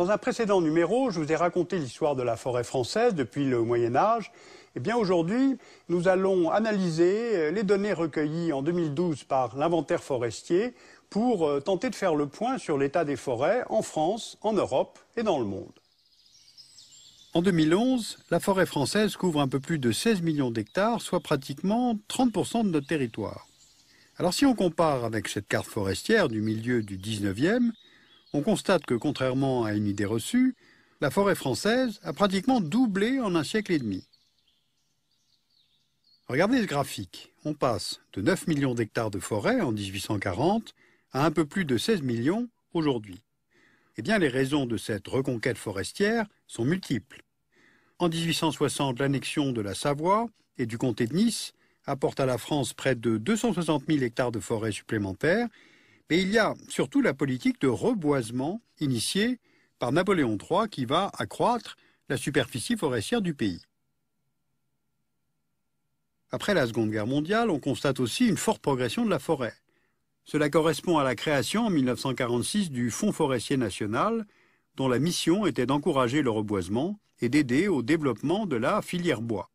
Dans un précédent numéro, je vous ai raconté l'histoire de la forêt française depuis le Moyen-Âge. Eh bien, aujourd'hui, nous allons analyser les données recueillies en 2012 par l'inventaire forestier pour tenter de faire le point sur l'état des forêts en France, en Europe et dans le monde. En 2011, la forêt française couvre un peu plus de 16 millions d'hectares, soit pratiquement 30% de notre territoire. Alors si on compare avec cette carte forestière du milieu du 19e, on constate que, contrairement à une idée reçue, la forêt française a pratiquement doublé en un siècle et demi. Regardez ce graphique. On passe de 9 millions d'hectares de forêt en 1840 à un peu plus de 16 millions aujourd'hui. Eh bien, les raisons de cette reconquête forestière sont multiples. En 1860, l'annexion de la Savoie et du comté de Nice apporte à la France près de 260 000 hectares de forêt supplémentaires. Mais il y a surtout la politique de reboisement initiée par Napoléon III qui va accroître la superficie forestière du pays. Après la Seconde Guerre mondiale, on constate aussi une forte progression de la forêt. Cela correspond à la création en 1946 du Fonds forestier national, dont la mission était d'encourager le reboisement et d'aider au développement de la filière bois.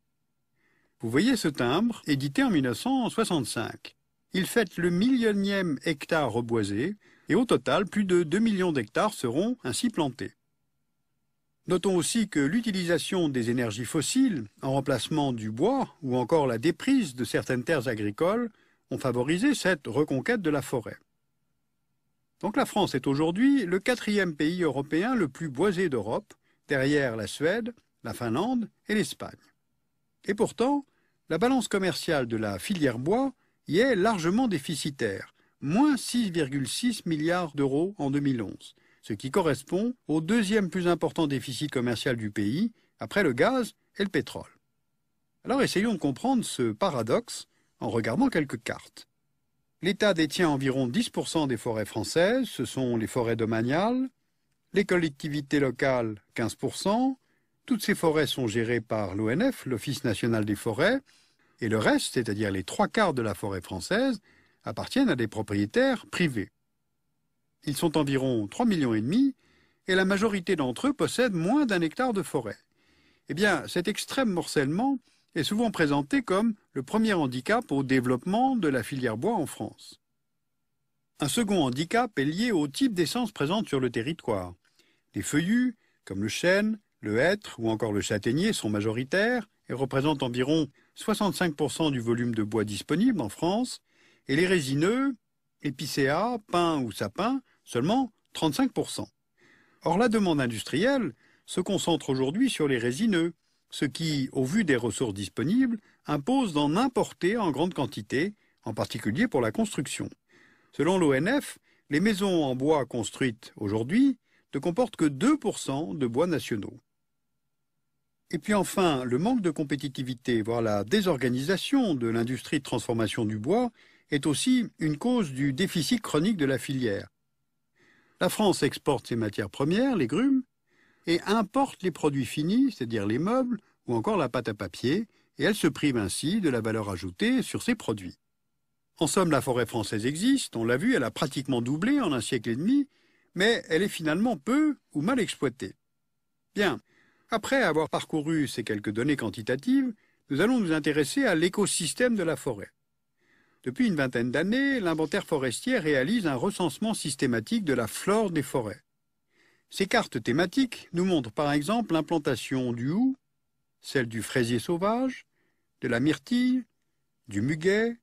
Vous voyez ce timbre, édité en 1965. Il fête le millionième hectare reboisé et au total, plus de 2 millions d'hectares seront ainsi plantés. Notons aussi que l'utilisation des énergies fossiles en remplacement du bois ou encore la déprise de certaines terres agricoles ont favorisé cette reconquête de la forêt. Donc la France est aujourd'hui le 4e pays européen le plus boisé d'Europe, derrière la Suède, la Finlande et l'Espagne. Et pourtant, la balance commerciale de la filière bois y est largement déficitaire, moins 6,6 milliards d'euros en 2011, ce qui correspond au deuxième plus important déficit commercial du pays, après le gaz et le pétrole. Alors essayons de comprendre ce paradoxe en regardant quelques cartes. L'État détient environ 10% des forêts françaises, ce sont les forêts domaniales, les collectivités locales 15%, toutes ces forêts sont gérées par l'ONF, l'Office national des forêts, et le reste, c'est-à-dire les 3/4 de la forêt française, appartiennent à des propriétaires privés. Ils sont environ 3,5 millions et la majorité d'entre eux possèdent moins d'1 hectare de forêt. Eh bien, cet extrême morcellement est souvent présenté comme le premier handicap au développement de la filière bois en France. Un second handicap est lié au type d'essence présente sur le territoire. Les feuillus, comme le chêne, le hêtre ou encore le châtaignier sont majoritaires et représentent environ 65% du volume de bois disponible en France, et les résineux, épicéas, pins ou sapins, seulement 35%. Or, la demande industrielle se concentre aujourd'hui sur les résineux, ce qui, au vu des ressources disponibles, impose d'en importer en grande quantité, en particulier pour la construction. Selon l'ONF, les maisons en bois construites aujourd'hui ne comportent que 2% de bois nationaux. Et puis enfin, le manque de compétitivité, voire la désorganisation de l'industrie de transformation du bois est aussi une cause du déficit chronique de la filière. La France exporte ses matières premières, les grumes, et importe les produits finis, c'est-à-dire les meubles ou encore la pâte à papier, et elle se prive ainsi de la valeur ajoutée sur ces produits. En somme, la forêt française existe, on l'a vu, elle a pratiquement doublé en un siècle et demi, mais elle est finalement peu ou mal exploitée. Bien. Après avoir parcouru ces quelques données quantitatives, nous allons nous intéresser à l'écosystème de la forêt. Depuis une vingtaine d'années, l'inventaire forestier réalise un recensement systématique de la flore des forêts. Ces cartes thématiques nous montrent par exemple l'implantation du houx, celle du fraisier sauvage, de la myrtille, du muguet,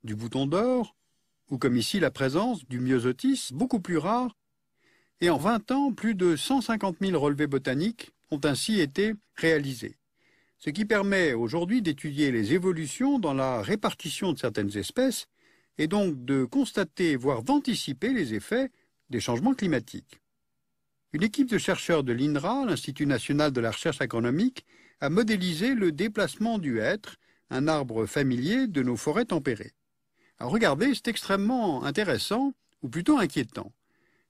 du bouton d'or, ou comme ici la présence du myosotis, beaucoup plus rare. Et en 20 ans, plus de 150 000 relevés botaniques ont ainsi été réalisés, ce qui permet aujourd'hui d'étudier les évolutions dans la répartition de certaines espèces et donc de constater, voire d'anticiper les effets des changements climatiques. Une équipe de chercheurs de l'INRA, l'Institut national de la recherche agronomique, a modélisé le déplacement du hêtre, un arbre familier de nos forêts tempérées. Alors regardez, c'est extrêmement intéressant, ou plutôt inquiétant.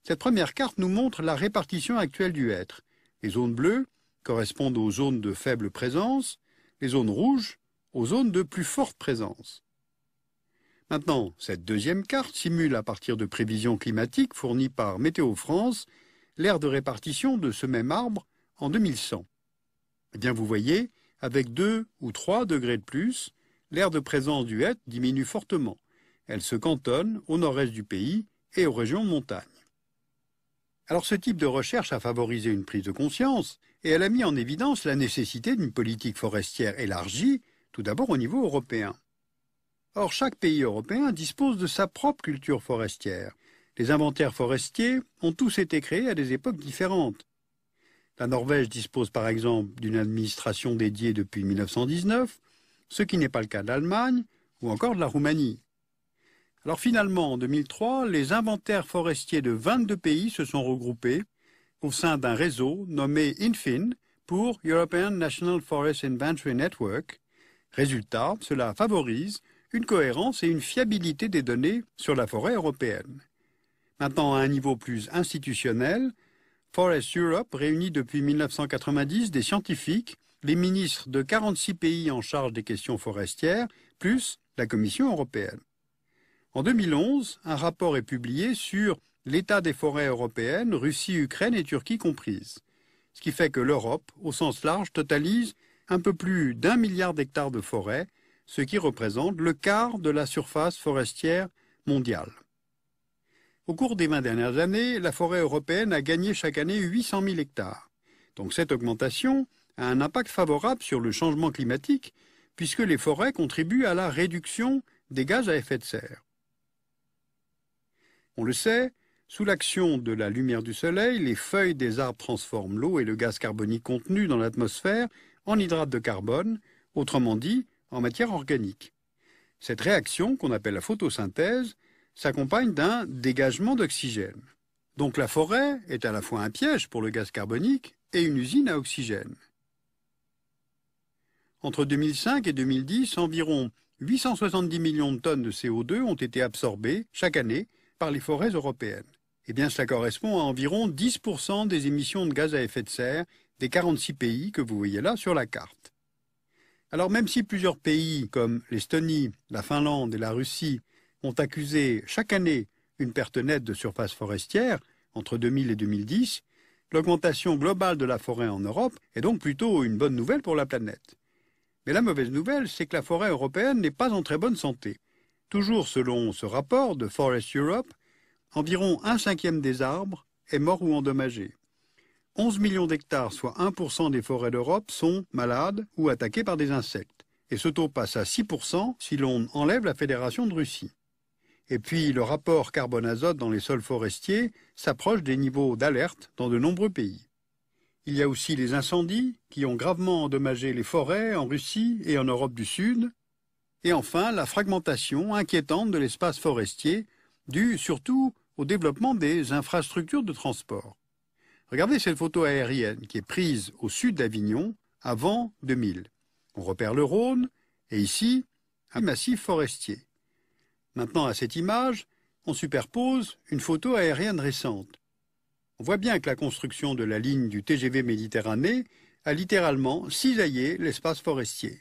Cette première carte nous montre la répartition actuelle du hêtre. Les zones bleues correspondent aux zones de faible présence, les zones rouges aux zones de plus forte présence. Maintenant, cette deuxième carte simule à partir de prévisions climatiques fournies par Météo France l'aire de répartition de ce même arbre en 2100. Eh bien, vous voyez, avec 2 ou 3 degrés de plus, l'aire de présence du hêtre diminue fortement. Elle se cantonne au nord-est du pays et aux régions de montagne. Alors ce type de recherche a favorisé une prise de conscience et elle a mis en évidence la nécessité d'une politique forestière élargie, tout d'abord au niveau européen. Or, chaque pays européen dispose de sa propre culture forestière. Les inventaires forestiers ont tous été créés à des époques différentes. La Norvège dispose par exemple d'une administration dédiée depuis 1919, ce qui n'est pas le cas de l'Allemagne ou encore de la Roumanie. Alors finalement, en 2003, les inventaires forestiers de 22 pays se sont regroupés au sein d'un réseau nommé INFIN pour European National Forest Inventory Network. Résultat, cela favorise une cohérence et une fiabilité des données sur la forêt européenne. Maintenant, à un niveau plus institutionnel, Forest Europe réunit depuis 1990 des scientifiques, les ministres de 46 pays en charge des questions forestières, plus la Commission européenne. En 2011, un rapport est publié sur l'état des forêts européennes, Russie, Ukraine et Turquie comprises. Ce qui fait que l'Europe, au sens large, totalise un peu plus d'1 milliard d'hectares de forêts, ce qui représente le quart de la surface forestière mondiale. Au cours des 20 dernières années, la forêt européenne a gagné chaque année 800 000 hectares. Donc cette augmentation a un impact favorable sur le changement climatique, puisque les forêts contribuent à la réduction des gaz à effet de serre. On le sait, sous l'action de la lumière du soleil, les feuilles des arbres transforment l'eau et le gaz carbonique contenu dans l'atmosphère en hydrate de carbone, autrement dit, en matière organique. Cette réaction, qu'on appelle la photosynthèse, s'accompagne d'un dégagement d'oxygène. Donc la forêt est à la fois un piège pour le gaz carbonique et une usine à oxygène. Entre 2005 et 2010, environ 870 millions de tonnes de CO2 ont été absorbées chaque année par les forêts européennes. Eh bien, cela correspond à environ 10% des émissions de gaz à effet de serre des 46 pays que vous voyez là sur la carte. Alors même si plusieurs pays comme l'Estonie, la Finlande et la Russie ont accusé chaque année une perte nette de surface forestière entre 2000 et 2010, l'augmentation globale de la forêt en Europe est donc plutôt une bonne nouvelle pour la planète. Mais la mauvaise nouvelle, c'est que la forêt européenne n'est pas en très bonne santé. Toujours selon ce rapport de Forest Europe, environ 1/5 des arbres est mort ou endommagé. 11 millions d'hectares, soit 1% des forêts d'Europe, sont malades ou attaqués par des insectes. Et ce taux passe à 6% si l'on enlève la Fédération de Russie. Et puis le rapport carbone-azote dans les sols forestiers s'approche des niveaux d'alerte dans de nombreux pays. Il y a aussi les incendies qui ont gravement endommagé les forêts en Russie et en Europe du Sud. Et enfin, la fragmentation inquiétante de l'espace forestier, due surtout au développement des infrastructures de transport. Regardez cette photo aérienne qui est prise au sud d'Avignon avant 2000. On repère le Rhône et ici, un massif forestier. Maintenant, à cette image, on superpose une photo aérienne récente. On voit bien que la construction de la ligne du TGV Méditerranée a littéralement cisaillé l'espace forestier.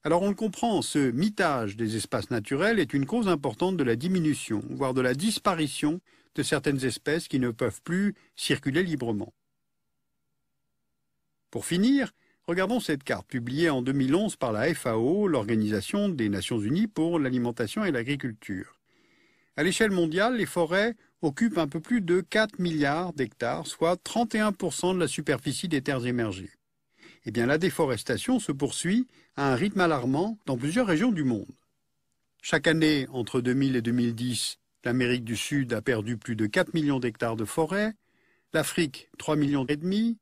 Alors on le comprend, ce mitage des espaces naturels est une cause importante de la diminution, voire de la disparition de certaines espèces qui ne peuvent plus circuler librement. Pour finir, regardons cette carte publiée en 2011 par la FAO, l'Organisation des Nations Unies pour l'alimentation et l'agriculture. À l'échelle mondiale, les forêts occupent un peu plus de 4 milliards d'hectares, soit 31% de la superficie des terres émergées. Eh bien, la déforestation se poursuit à un rythme alarmant dans plusieurs régions du monde. Chaque année, entre 2000 et 2010, l'Amérique du Sud a perdu plus de 4 millions d'hectares de forêt, l'Afrique 3,5 millions,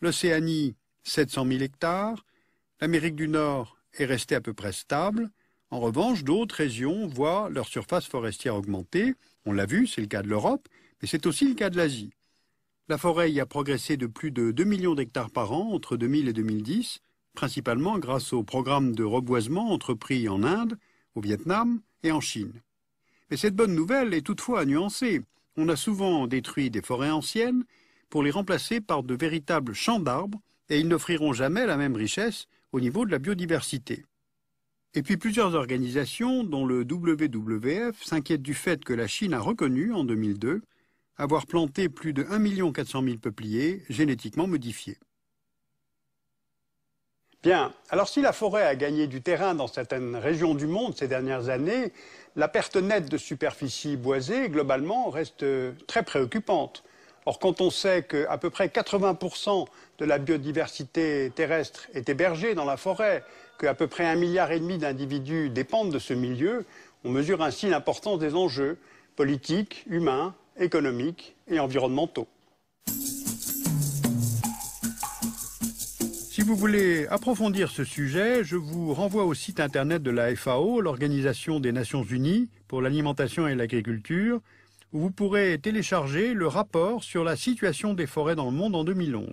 l'Océanie 700 000 hectares, l'Amérique du Nord est restée à peu près stable. En revanche, d'autres régions voient leur surface forestière augmenter. On l'a vu, c'est le cas de l'Europe, mais c'est aussi le cas de l'Asie. La forêt y a progressé de plus de 2 millions d'hectares par an entre 2000 et 2010, principalement grâce au programme de reboisement entrepris en Inde, au Vietnam et en Chine. Mais cette bonne nouvelle est toutefois à nuancer. On a souvent détruit des forêts anciennes pour les remplacer par de véritables champs d'arbres et ils n'offriront jamais la même richesse au niveau de la biodiversité. Et puis plusieurs organisations, dont le WWF, s'inquiètent du fait que la Chine a reconnu en 2002 avoir planté plus de 1 400 000 peupliers génétiquement modifiés. Bien, alors si la forêt a gagné du terrain dans certaines régions du monde ces dernières années, la perte nette de superficie boisée, globalement, reste très préoccupante. Or, quand on sait qu'à peu près 80% de la biodiversité terrestre est hébergée dans la forêt, qu'à peu près 1,5 milliard d'individus dépendent de ce milieu, on mesure ainsi l'importance des enjeux politiques, humains, économiques et environnementaux. Si vous voulez approfondir ce sujet, je vous renvoie au site internet de la FAO, l'Organisation des Nations Unies pour l'alimentation et l'agriculture, où vous pourrez télécharger le rapport sur la situation des forêts dans le monde en 2011.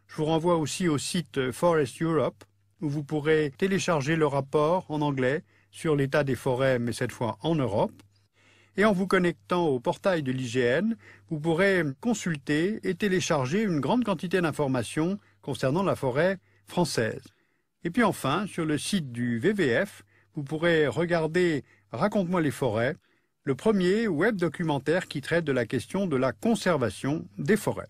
Je vous renvoie aussi au site Forest Europe, où vous pourrez télécharger le rapport en anglais sur l'état des forêts, mais cette fois en Europe. Et en vous connectant au portail de l'IGN, vous pourrez consulter et télécharger une grande quantité d'informations concernant la forêt française. Et puis enfin, sur le site du WWF, vous pourrez regarder Raconte-moi les forêts, le premier web documentaire qui traite de la question de la conservation des forêts.